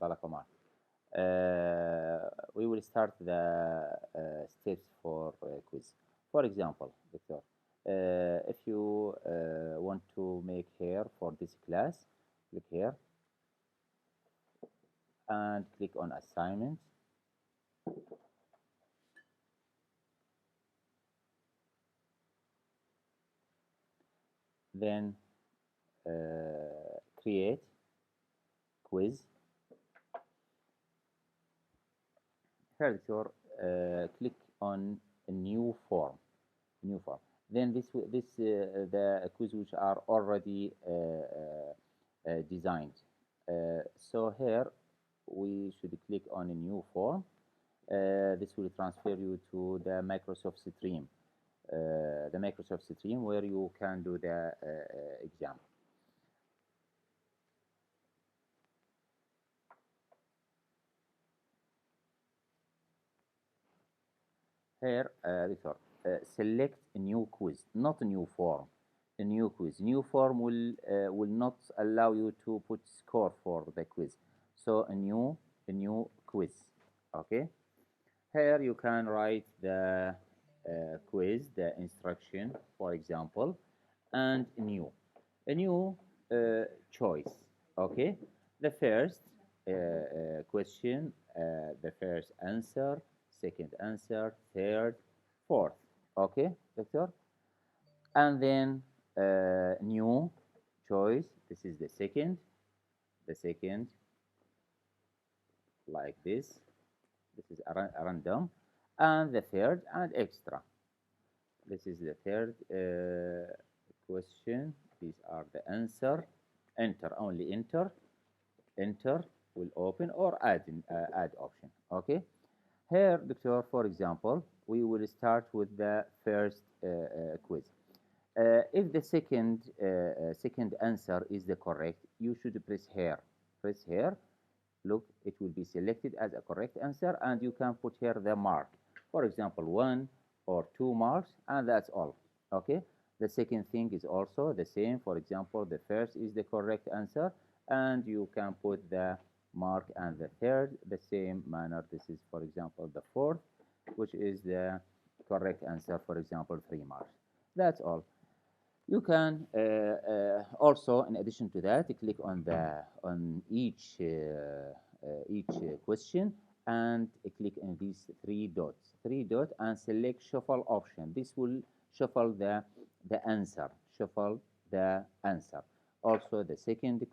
Salah Kumar. We will start the steps for quiz. For example, Victor, if you want to make here for this class, click here and click on assignment. Then create quiz. Here, Victor, click on a new form. New form. Then the quiz which are already designed. So here we should click on a new form. This will transfer you to the Microsoft Stream, where you can do the exam. Here, Victor, select a new quiz, not a new form. A new quiz. New form will not allow you to put score for the quiz. So a new quiz. Okay. Here you can write the quiz, the instruction, for example, and a new choice. Okay. The first question, the first answer, second answer, third, fourth. Okay, Victor? And then new choice. This is the second, like this. This is a random. And the third and extra. This is the third question. These are the answer. Enter, only enter. Enter will open or add option. Okay. Here, Doctor, for example, we will start with the first quiz. If the second answer is the correct, you should press here. Press here. Look, it will be selected as a correct answer, and you can put here the mark. For example, 1 or 2 marks, and that's all. Okay. The second thing is also the same. For example, the first is the correct answer, and you can put the mark, and the third the same manner. This is, for example, the fourth, which is the correct answer. For example, 3 marks. That's all. You can also, in addition to that, click on each question and click on these three dots, and select shuffle option. This will shuffle the answer. Shuffle the answer. Also, the second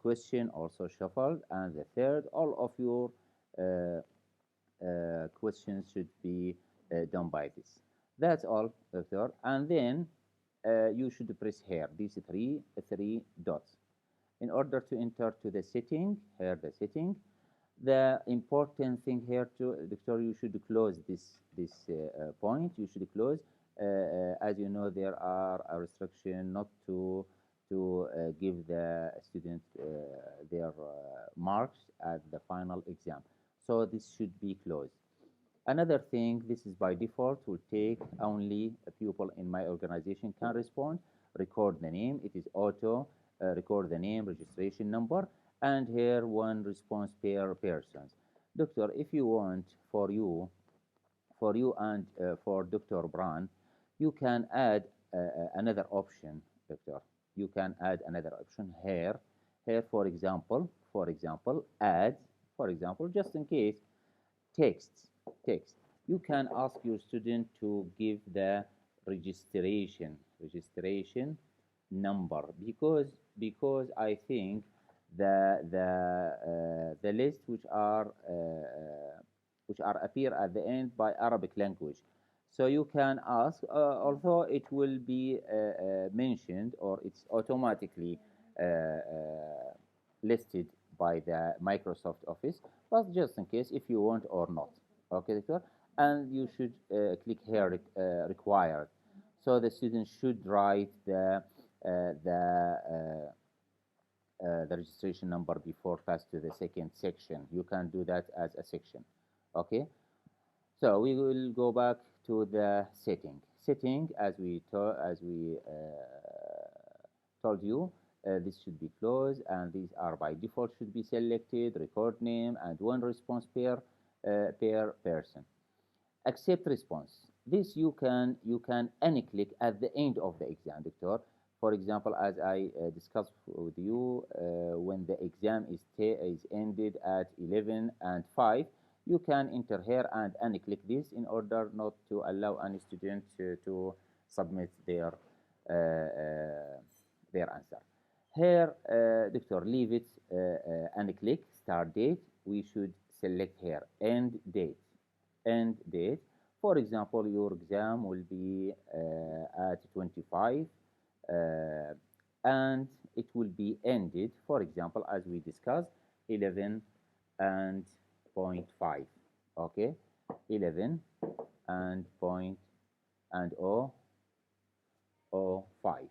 question also shuffled, and the third. All of your questions should be done by this. That's all, Doctor. And then you should press here, these three dots. In order to enter to the setting, here the setting, the important thing here, Doctor, you should close this point. You should close. As you know, there are a restriction not to give the student their marks at the final exam. So this should be closed. Another thing, this is by default, will take only a pupil in my organization can respond. Record the name. It is auto. Record the name, registration number, and here one response per person. Doctor, if you want for you and for Dr. Bran, you can add another option, Doctor. You can add another option here. Here, for example, add, for example, just in case, text. You can ask your student to give the registration number, because I think the list which are appear at the end by Arabic language. So you can ask, although it will be mentioned, or it's automatically listed by the Microsoft Office, but just in case, if you want or not. Okay, Doctor? And you should click here, required. So the student should write the registration number before pass to the second section. You can do that as a section. Okay. So we will go back to the setting. Setting, as we told you, This should be closed, and these are by default should be selected, record name, and one response per person. Accept response. This you can unclick at the end of the exam, doctor. For example, as I discussed with you, when the exam is ended at 11 and 5, you can enter here and unclick this in order not to allow any student to submit their answer. Here, doctor, leave it unclick. Start date. We should select here end date. End date. For example, your exam will be at 25 and it will be ended, for example, as we discussed, 11 and point 5. Okay, 11 and point and 0:05.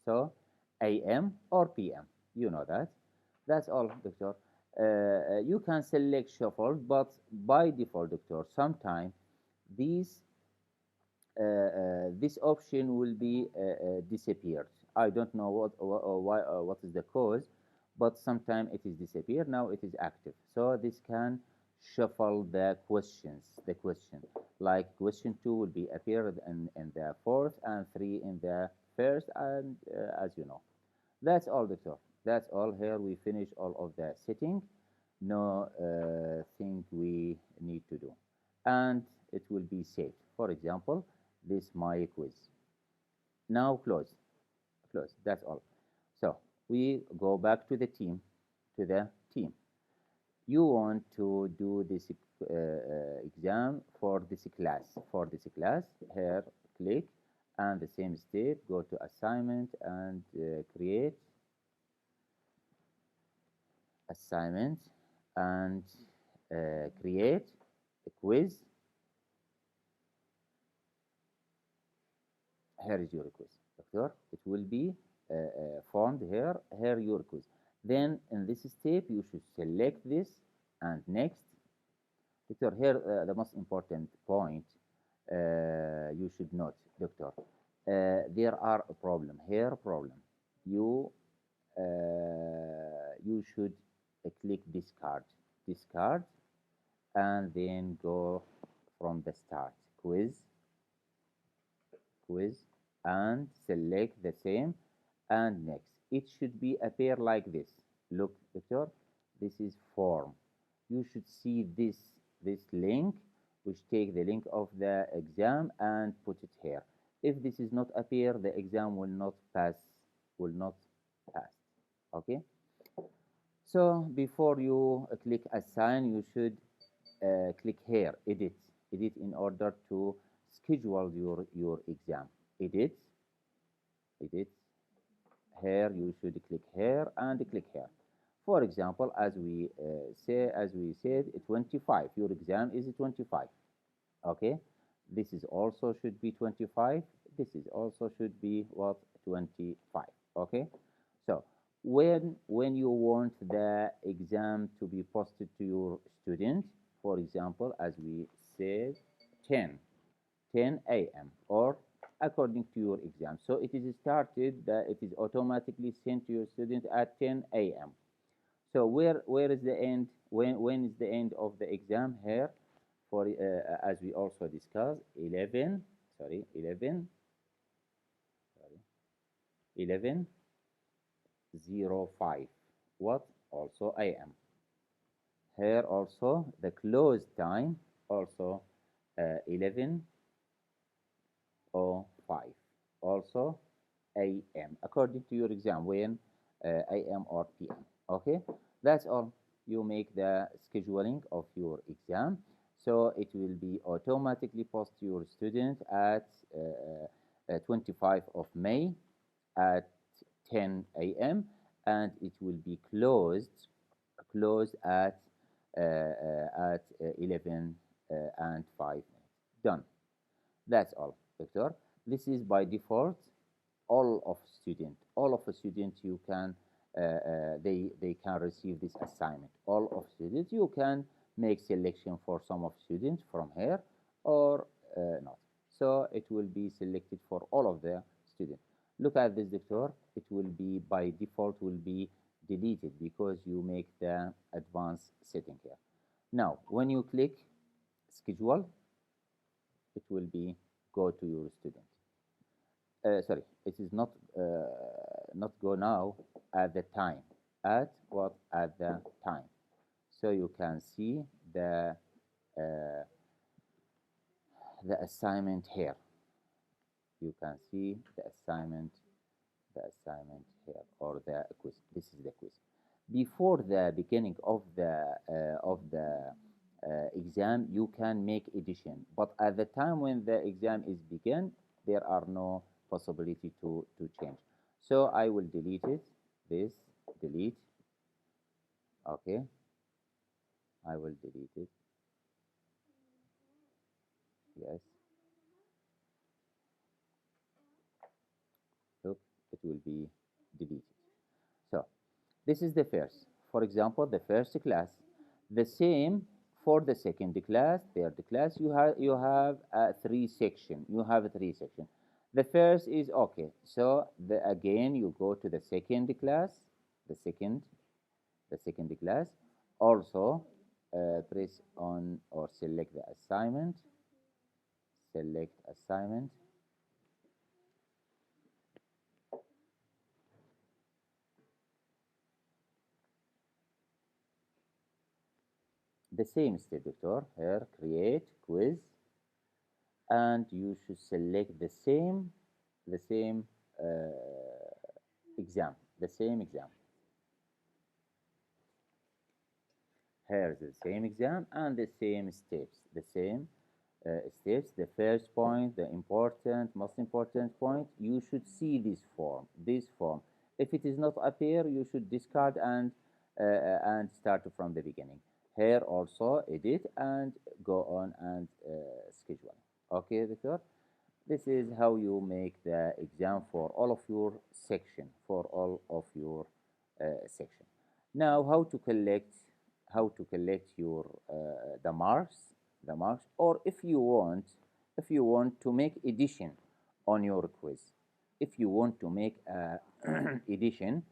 So AM or PM, you know that. That's all, doctor. You can select shuffle, but by default, doctor, sometimes these this option will be disappeared. I don't know what is the cause, but sometimes it is disappeared. Now it is active. So this can shuffle the questions. The question, like question 2 will be appeared in the fourth and 3 in the first, and as you know. That's all, doctor. That's all. Here we finish all of the setting. No thing we need to do, and it will be saved. For example, this my quiz. Now close, close. That's all. So we go back to the team, to the team. You want to do this exam for this class. For this class, here click and the same step. Go to assignment and create assignment and create a quiz. Here is your quiz, doctor. It will be formed here. Here your quiz. Then in this step, you should select this and next. Doctor, here the most important point you should note, doctor. There are a problem here. Problem. You should click discard, discard, and then go from the start quiz, and select the same and next. It should be appear like this. Look, doctor, this is form. You should see this link, which take the link of the exam and put it here. If this is not appear, the exam will not pass. Will not pass. Okay. So before you click assign, you should click here, edit, edit in order to schedule your exam. Edit, edit. Here you should click here and click here. For example, as we said, 25. Your exam is 25. Okay, this is also should be 25. This is also should be what 25. Okay, so when you want the exam to be posted to your student, for example, as we said, 10 a.m. or according to your exam. So it is started that it is automatically sent to your student at 10 a.m. So where is the end? When is the end of the exam here? For as we also discussed, 11. Sorry, 11. Sorry, 11:05. What? Also a.m. Here also the close time also 11:05. Also a.m. according to your exam when a.m. or p.m. Okay, that's all. You make the scheduling of your exam, so it will be automatically posted to your student at 25 of May at 10 a.m. and it will be closed at 11 and 5 minutes. Done. That's all, doctor. This is by default. All of students you can they can receive this assignment. All of students you can make selection for some of students from here or not. So it will be selected for all of the students. Look at this, doctor. It will be by default will be deleted because you make the advanced setting here. Now, when you click schedule, it will be go to your student. Sorry, it is not go now, at the time. At what? At the time. So you can see uh, the assignment here. You can see the assignment here, or the quiz. This is the quiz. Before the beginning of the exam, you can make addition, but at the time when the exam is begin, there are no possibility to change. So I will delete it. This delete. Okay, I will delete it. Yes. Look, it will be deleted. So this is the first. For example, the first class. The same for the second class, third class. You have three section. You have three section. The first is okay. So again you go to the second class. The second class. Also press on or select the assignment. Select assignment. The same step, doctor. Here, create quiz, and you should select the same exam, the same exam. Here's the same exam and the same steps, the same steps. The first point, the most important point, you should see this form. If it is not appear, you should discard and start from the beginning. Here also edit and go on and schedule. Okay, Victor? This is how you make the exam for all of your section, section. Now, how to collect your the marks, or if you want to make addition on your quiz. If you want to make addition,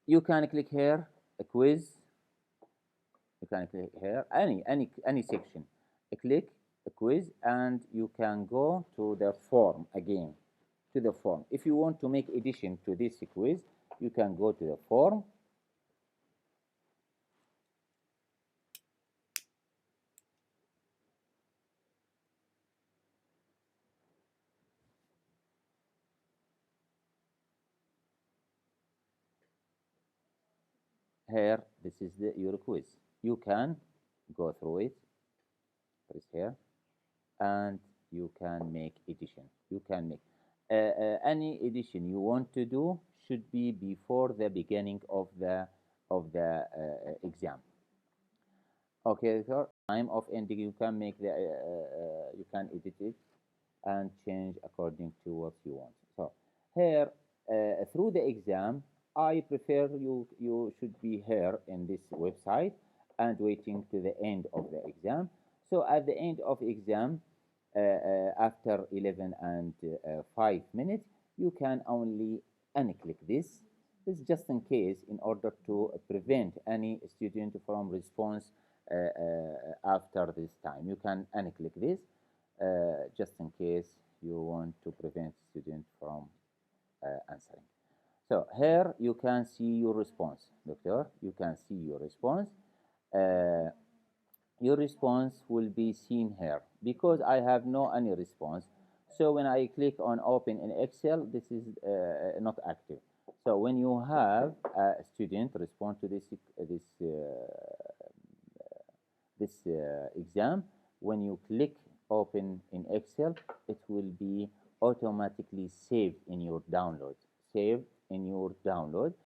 you can click here a quiz. You can click here any section. Click a quiz, and you can go to the form again, to the form. If you want to make addition to this quiz, you can go to the form. Here, this is your quiz. You can go through it. Press here, and you can make addition. You can make any addition you want to do should be before the beginning of the exam. Okay, so time of ending, you can make you can edit it and change according to what you want. So here, through the exam, I prefer you should be here in this website and waiting to the end of the exam. So at the end of exam, after 11 and 5 minutes, you can only unclick this. This is just in case, in order to prevent any student from response after this time. You can unclick this just in case you want to prevent student from answering. So here you can see your response, doctor. You can see your response. Uh, your response will be seen here because I have no any response. So when I click on open in Excel, this is not active. So when you have a student respond to this exam, when you click open in Excel, it will be automatically saved in your download. Saved in your download.